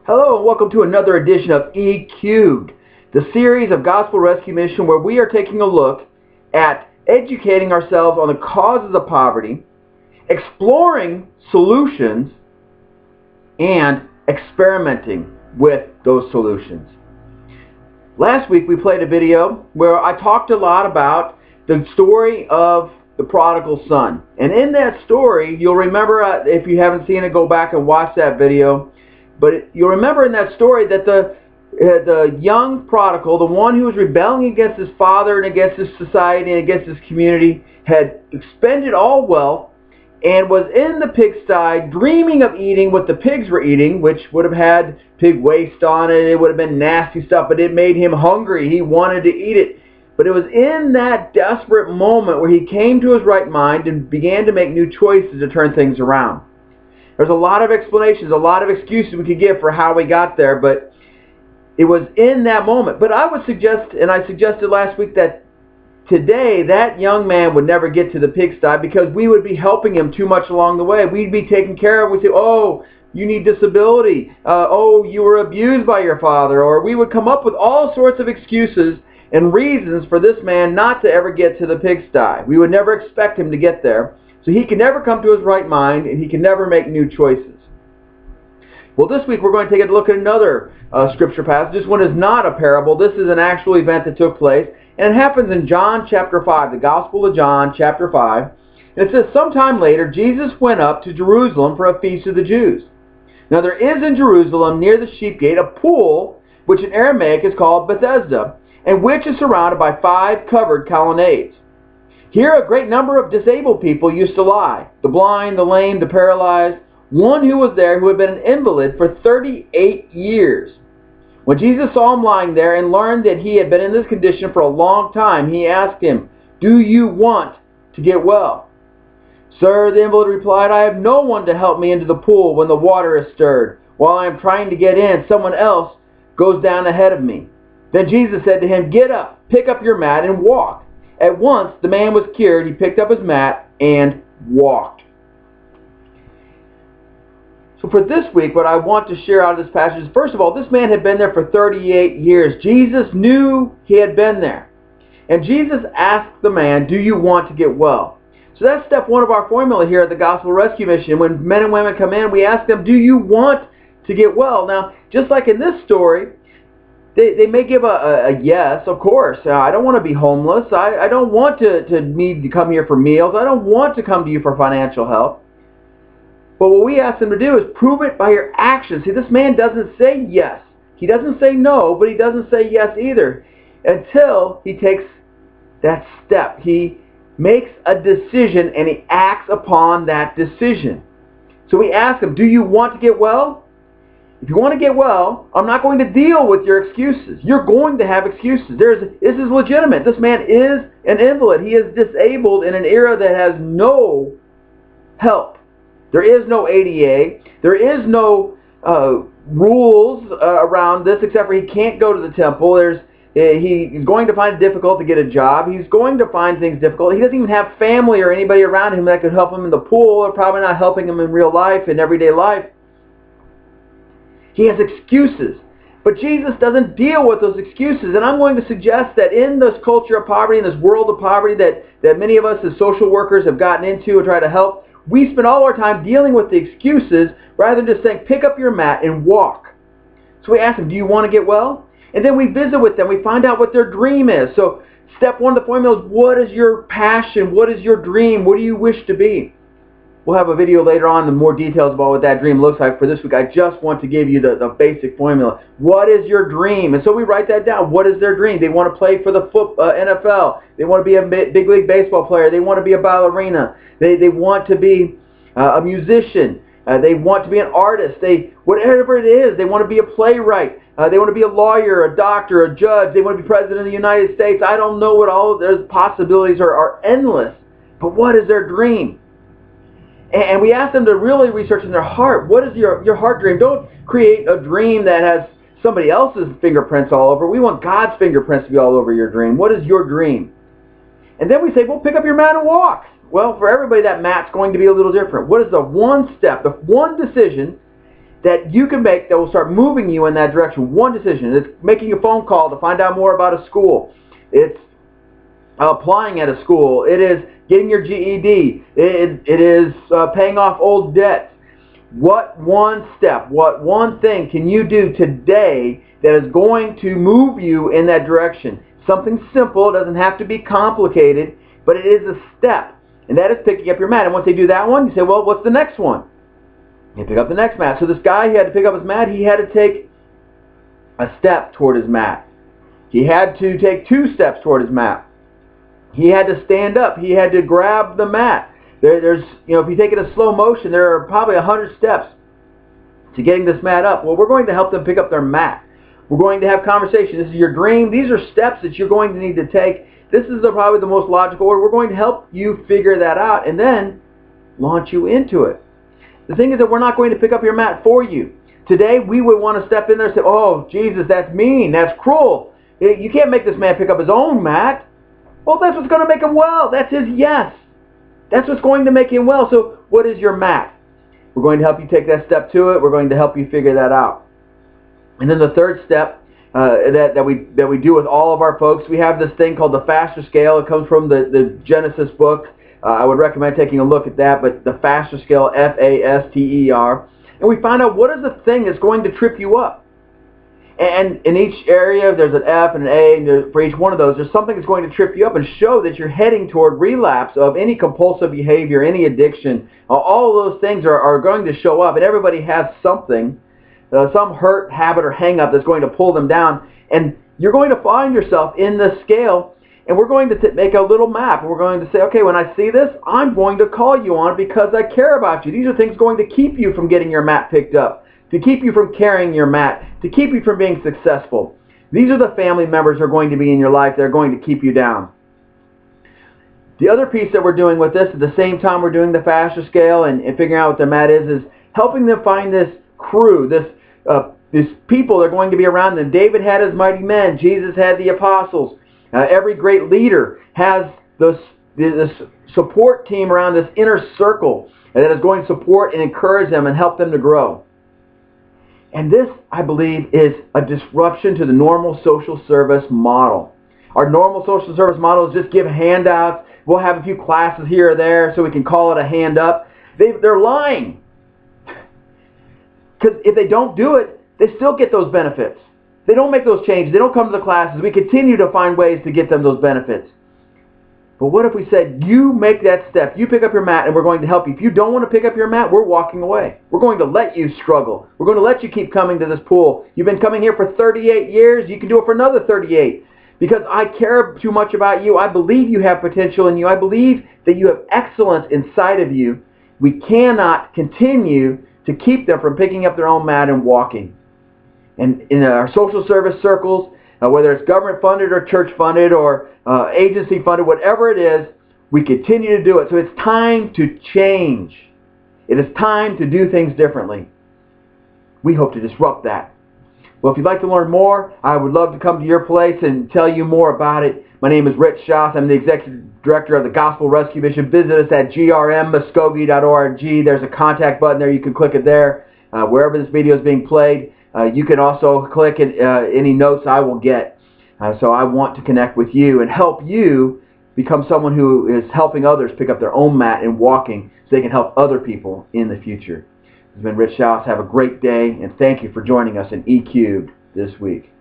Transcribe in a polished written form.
Hello and welcome to another edition of E Cubed, the series of Gospel Rescue Mission where we are taking a look at educating ourselves on the causes of poverty, exploring solutions, and experimenting with those solutions. Last week we played a video where I talked a lot about the story of the prodigal son. And in that story, you'll remember, if you haven't seen it, go back and watch that video. But you'll remember in that story that the young prodigal, the one who was rebelling against his father and against his society and against his community, had expended all wealth and was in the pigsty dreaming of eating what the pigs were eating, which would have had pig waste on it. It would have been nasty stuff, but it made him hungry. He wanted to eat it. But it was in that desperate moment where he came to his right mind and began to make new choices to turn things around. There's a lot of explanations, a lot of excuses we could give for how we got there, but it was in that moment. But I would suggest, and I suggested last week, that today that young man would never get to the pigsty because we would be helping him too much along the way. We'd be taking care of him. We'd say, oh, you need disability. Oh, you were abused by your father. Or we would come up with all sorts of excuses and reasons for this man not to ever get to the pigsty. We would never expect him to get there. So he can never come to his right mind, and he can never make new choices. Well, this week we're going to take a look at another scripture passage. This one is not a parable. This is an actual event that took place, and it happens in John chapter 5, the Gospel of John chapter 5. And it says, sometime later, Jesus went up to Jerusalem for a feast of the Jews. Now there is in Jerusalem, near the sheep gate, a pool, which in Aramaic is called Bethesda, and which is surrounded by 5 covered colonnades. Here a great number of disabled people used to lie, the blind, the lame, the paralyzed. One who was there who had been an invalid for 38 years. When Jesus saw him lying there and learned that he had been in this condition for a long time, he asked him, "Do you want to get well?" "Sir," the invalid replied, "I have no one to help me into the pool when the water is stirred. While I am trying to get in, someone else goes down ahead of me." Then Jesus said to him, "Get up, pick up your mat and walk." At once the man was cured. He picked up his mat and walked. So for this week, what I want to share out of this passage is, first of all, this man had been there for 38 years. Jesus knew he had been there. And Jesus asked the man, "Do you want to get well?" So that's step one of our formula here at the Gospel Rescue Mission. When men and women come in, we ask them, "Do you want to get well?" Now, just like in this story, they may give a yes, of course. I don't want to be homeless. I don't want to need to come here for meals. I don't want to come to you for financial help. But what we ask them to do is prove it by your actions. See, this man doesn't say yes. He doesn't say no, but he doesn't say yes either until he takes that step. He makes a decision and he acts upon that decision. So we ask him, "Do you want to get well?" If you want to get well, I'm not going to deal with your excuses. You're going to have excuses. This is legitimate. This man is an invalid. He is disabled in an era that has no help. There is no ADA. There is no rules around this except for he can't go to the temple. He's going to find it difficult to get a job. He's going to find things difficult. He doesn't even have family or anybody around him that could help him in the pool, or probably not helping him in real life, in everyday life. He has excuses. But Jesus doesn't deal with those excuses. And I'm going to suggest that in this culture of poverty, in this world of poverty that many of us as social workers have gotten into and try to help, we spend all our time dealing with the excuses rather than just saying, "Pick up your mat and walk." So we ask them, "Do you want to get well?" And then we visit with them. We find out what their dream is. So step one of the formula is, what is your passion? What is your dream? What do you wish to be? We'll have a video later on with more details about what that dream looks like. For this week, I just want to give you the basic formula. What is your dream? And so we write that down. What is their dream? They want to play for the NFL. They want to be a big league baseball player. They want to be a ballerina. They want to be a musician. They want to be an artist. Whatever it is, they want to be a playwright. They want to be a lawyer, a doctor, a judge. They want to be president of the United States. I don't know what all of those possibilities are endless. But what is their dream? And we ask them to really research in their heart. What is your heart dream? Don't create a dream that has somebody else's fingerprints all over. We want God's fingerprints to be all over your dream. What is your dream? And then we say, well, pick up your mat and walk. Well, for everybody, that mat's going to be a little different. What is the one step, the one decision that you can make that will start moving you in that direction. One decision. It's making a phone call to find out more about a school. It's applying at a school. It is getting your GED. It is paying off old debts. What one step, what one thing can you do today that is going to move you in that direction? Something simple. It doesn't have to be complicated, but it is a step. And that is picking up your mat. And once they do that one, you say, well, what's the next one? You pick up the next mat. So this guy, he had to pick up his mat. He had to take a step toward his mat. He had to take 2 steps toward his mat. He had to stand up. He had to grab the mat. There's, if you take it in slow motion, there are probably 100 steps to getting this mat up. Well, we're going to help them pick up their mat. We're going to have conversation. This is your dream. These are steps that you're going to need to take. This is probably the most logical order. We're going to help you figure that out and then launch you into it. The thing is that we're not going to pick up your mat for you. Today, we would want to step in there and say, oh, Jesus, that's mean. That's cruel. You can't make this man pick up his own mat. Well, that's what's going to make him well. That's his yes. That's what's going to make him well. So what is your mat? We're going to help you take that step to it. We're going to help you figure that out. And then the third step that we do with all of our folks, we have this thing called the Faster Scale. It comes from the Genesis book. I would recommend taking a look at that, but the Faster Scale, F-A-S-T-E-R. And we find out what is the thing that's going to trip you up. And in each area, there's an F and an A, and for each one of those, there's something that's going to trip you up and show that you're heading toward relapse of any compulsive behavior, any addiction. All of those things are going to show up, and everybody has something, some hurt, habit, or hang-up that's going to pull them down. And you're going to find yourself in the scale, and we're going to make a little map. And we're going to say, okay, when I see this, I'm going to call you on it because I care about you. These are things going to keep you from getting your mat picked up, to keep you from carrying your mat, to keep you from being successful. These are the family members who are going to be in your life that are going to keep you down. The other piece that we're doing with this, at the same time we're doing the Faster Scale and figuring out what the mat is helping them find this crew, this people that are going to be around them. David had his mighty men. Jesus had the apostles. Every great leader has this support team around this inner circle that is going to support and encourage them and help them to grow. And this, I believe, is a disruption to the normal social service model. Our normal social service model is just give handouts. We'll have a few classes here or there so we can call it a hand up. They're lying. Because if they don't do it, they still get those benefits. They don't make those changes. They don't come to the classes. We continue to find ways to get them those benefits. But what if we said, you make that step, you pick up your mat, and we're going to help you. If you don't want to pick up your mat, we're walking away. We're going to let you struggle. We're going to let you keep coming to this pool. You've been coming here for 38 years. You can do it for another 38. Because I care too much about you. I believe you have potential in you. I believe that you have excellence inside of you. We cannot continue to keep them from picking up their own mat and walking. And in our social service circles, whether it's government funded or church funded or agency funded, whatever it is, we continue to do it. So it's time to change. It is time to do things differently. We hope to disrupt that. Well, if you'd like to learn more, I would love to come to your place and tell you more about it. My name is Rich Schaus. I'm the Executive Director of the Gospel Rescue Mission. Visit us at grmmuskogee.org. There's a contact button there. You can click it there. Wherever this video is being played, you can also click any notes I will get. So I want to connect with you and help you become someone who is helping others pick up their own mat and walking so they can help other people in the future. This has been Rich Schaus. Have a great day, and thank you for joining us in E-Cubed this week.